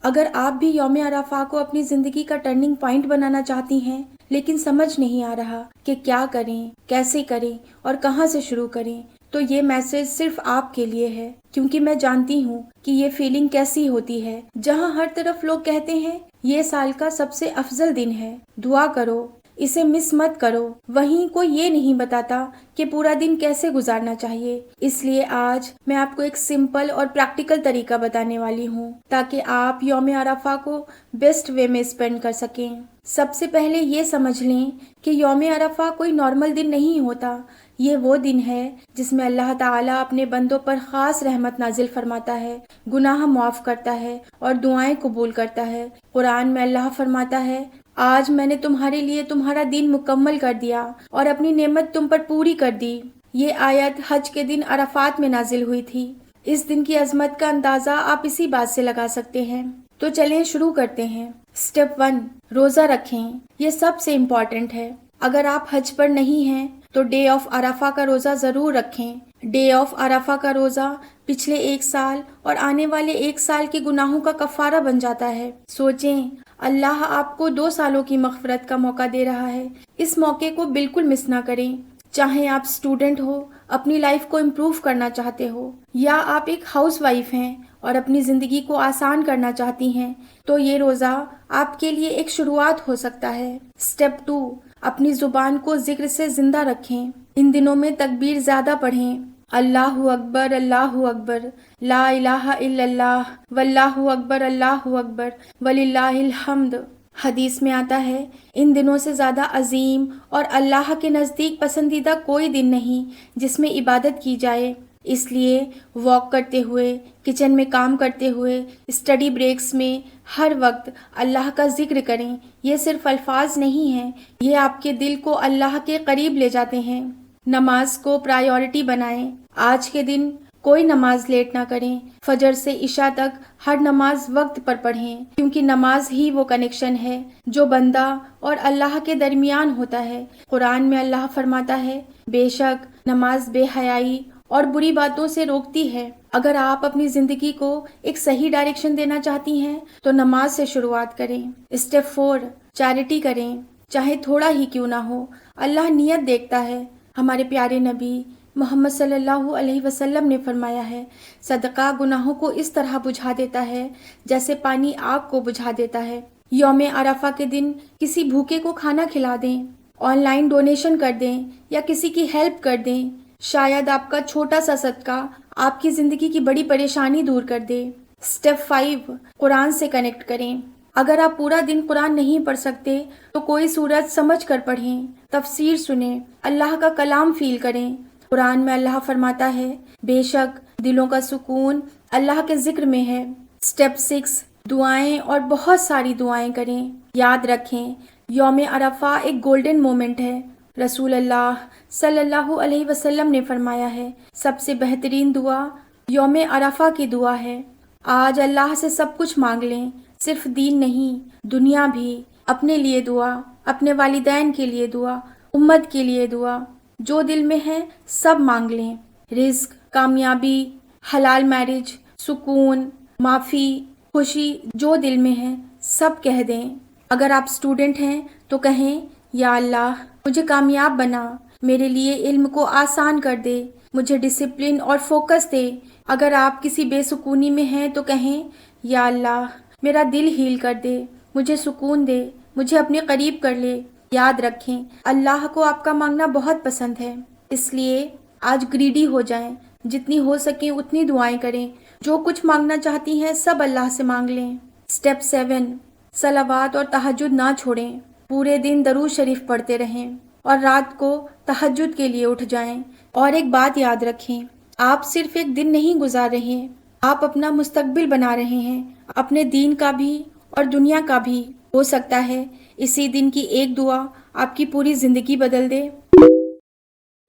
اگر آپ بھی یوم عرفہ کو اپنی زندگی کا ٹرننگ پوائنٹ بنانا چاہتی ہیں لیکن سمجھ نہیں آ رہا کہ کیا کریں، کیسے کریں اور کہاں سے شروع کریں، تو یہ میسج صرف آپ کے لیے ہے، کیونکہ میں جانتی ہوں کہ یہ فیلنگ کیسی ہوتی ہے جہاں ہر طرف لوگ کہتے ہیں یہ سال کا سب سے افضل دن ہے، دعا کرو، اسے مس مت کرو، وہیں کوئی یہ نہیں بتاتا کہ پورا دن کیسے گزارنا چاہیے۔ اس لیے آج میں آپ کو ایک سمپل اور پریکٹیکل طریقہ بتانے والی ہوں تاکہ آپ یوم عرفہ کو بیسٹ وے میں اسپینڈ کر سکیں۔ سب سے پہلے یہ سمجھ لیں کہ یوم عرفہ کوئی نارمل دن نہیں ہوتا، یہ وہ دن ہے جس میں اللہ تعالیٰ اپنے بندوں پر خاص رحمت نازل فرماتا ہے، گناہ معاف کرتا ہے اور دعائیں قبول کرتا ہے۔ قرآن میں اللہ فرماتا ہے، آج میں نے تمہارے لیے تمہارا دین مکمل کر دیا اور اپنی نعمت تم پر پوری کر دی۔ یہ آیت حج کے دن عرفات میں نازل ہوئی تھی۔ اس دن کی عظمت کا اندازہ آپ اسی بات سے لگا سکتے ہیں۔ تو چلیں شروع کرتے ہیں۔ سٹیپ 1، روزہ رکھیں۔ یہ سب سے امپورٹنٹ ہے۔ اگر آپ حج پر نہیں ہیں تو ڈے آف عرفہ کا روزہ ضرور رکھیں۔ ڈے آف عرفہ کا روزہ پچھلے 1 سال اور آنے والے 1 سال کے گناہوں کا کفارہ بن جاتا ہے۔ سوچیں، اللہ آپ کو 2 سالوں کی مغفرت کا موقع دے رہا ہے۔ اس موقع کو بالکل مس نہ کریں۔ چاہے آپ اسٹوڈنٹ ہو، اپنی لائف کو امپروو کرنا چاہتے ہو، یا آپ ایک ہاؤس وائف ہیں اور اپنی زندگی کو آسان کرنا چاہتی ہیں، تو یہ روزہ آپ کے لیے ایک شروعات ہو سکتا ہے۔ سٹیپ 2، اپنی زبان کو ذکر سے زندہ رکھیں۔ ان دنوں میں تکبیر زیادہ پڑھیں۔ اللہ اکبر، اللہ اکبر، لا الہ الا اللہ، واللہ اکبر، اللہ اکبر، وللہ الحمد۔ حدیث میں آتا ہے، ان دنوں سے زیادہ عظیم اور اللہ کے نزدیک پسندیدہ کوئی دن نہیں جس میں عبادت کی جائے۔ اس لیے واک کرتے ہوئے، کچن میں کام کرتے ہوئے، اسٹڈی بریکس میں، ہر وقت اللہ کا ذکر کریں۔ یہ صرف الفاظ نہیں ہیں، یہ آپ کے دل کو اللہ کے قریب لے جاتے ہیں۔ نماز کو پرائیورٹی بنائیں۔ آج کے دن کوئی نماز لیٹ نہ کریں۔ فجر سے عشاء تک ہر نماز وقت پر پڑھیں، کیونکہ نماز ہی وہ کنیکشن ہے جو بندہ اور اللہ کے درمیان ہوتا ہے۔ قرآن میں اللہ فرماتا ہے، بے شک نماز بے حیائی اور بری باتوں سے روکتی ہے۔ اگر آپ اپنی زندگی کو ایک صحیح ڈائریکشن دینا چاہتی ہیں تو نماز سے شروعات کریں۔ سٹیپ 4، چیریٹی کریں، چاہے تھوڑا ہی کیوں نہ ہو، اللہ نیت دیکھتا ہے۔ ہمارے پیارے نبی محمد صلی اللہ علیہ وسلم نے فرمایا ہے، صدقہ گناہوں کو اس طرح بجھا دیتا ہے جیسے پانی آگ کو بجھا دیتا ہے۔ یوم عرفہ کے دن کسی بھوکے کو کھانا کھلا دیں، آن لائن ڈونیشن کر دیں یا کسی کی ہیلپ کر دیں۔ شاید آپ کا چھوٹا سا صدقہ آپ کی زندگی کی بڑی پریشانی دور کر دے۔ سٹیپ 5، قرآن سے کنیکٹ کریں۔ اگر آپ پورا دن قرآن نہیں پڑھ سکتے تو کوئی سورت سمجھ کر پڑھیں، تفسیر سنیں، اللہ کا کلام فیل کریں۔ قرآن میں اللہ فرماتا ہے، بے شک دلوں کا سکون اللہ کے ذکر میں ہے۔ سٹیپ 6، دعائیں اور بہت ساری دعائیں کریں۔ یاد رکھیں، یوم عرفہ ایک گولڈن مومنٹ ہے۔ رسول اللہ صلی اللہ علیہ وسلم نے فرمایا ہے، سب سے بہترین دعا یوم عرفہ کی دعا ہے۔ آج اللہ سے سب کچھ مانگ لیں، صرف دین نہیں، دنیا بھی۔ اپنے لیے دعا، اپنے والدین کے لیے دعا، امت کے لیے دعا، جو دل میں ہے سب مانگ لیں۔ رزق، کامیابی، حلال میرج، سکون، معافی، خوشی، جو دل میں ہے سب کہہ دیں۔ اگر آپ اسٹوڈنٹ ہیں تو کہیں، یا اللہ مجھے کامیاب بنا، میرے لیے علم کو آسان کر دے، مجھے ڈسپلن اور فوکس دے۔ اگر آپ کسی بے سکونی میں ہیں تو کہیں، یا اللہ میرا دل ہیل کر دے، مجھے سکون دے، مجھے اپنے قریب کر لے۔ یاد رکھیں، اللہ کو آپ کا مانگنا بہت پسند ہے، اس لیے آج گریڈی ہو جائیں، جتنی ہو سکیں اتنی دعائیں کریں، جو کچھ مانگنا چاہتی ہیں سب اللہ سے مانگ لیں۔ سٹیپ 7، صلوات اور تہجد نہ چھوڑیں، پورے دن درود شریف پڑھتے رہیں اور رات کو تہجد کے لیے اٹھ جائیں۔ اور ایک بات یاد رکھیں، آپ صرف ایک دن نہیں گزار رہے، آپ اپنا مستقبل بنا رہے ہیں، اپنے دین کا بھی اور دنیا کا بھی۔ ہو سکتا ہے اسی دن کی ایک دعا آپ کی پوری زندگی بدل دے۔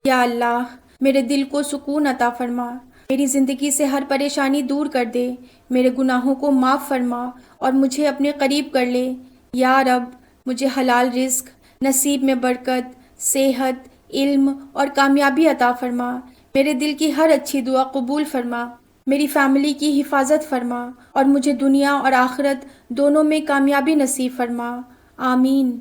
یا اللہ میرے دل کو سکون عطا فرما، میری زندگی سے ہر پریشانی دور کر دے، میرے گناہوں کو معاف فرما اور مجھے اپنے قریب کر لے۔ یا رب مجھے حلال رزق، نصیب میں برکت، صحت، علم اور کامیابی عطا فرما، میرے دل کی ہر اچھی دعا قبول فرما۔ میری فیملی کی حفاظت فرما اور مجھے دنیا اور آخرت دونوں میں کامیابی نصیب فرما۔ آمین۔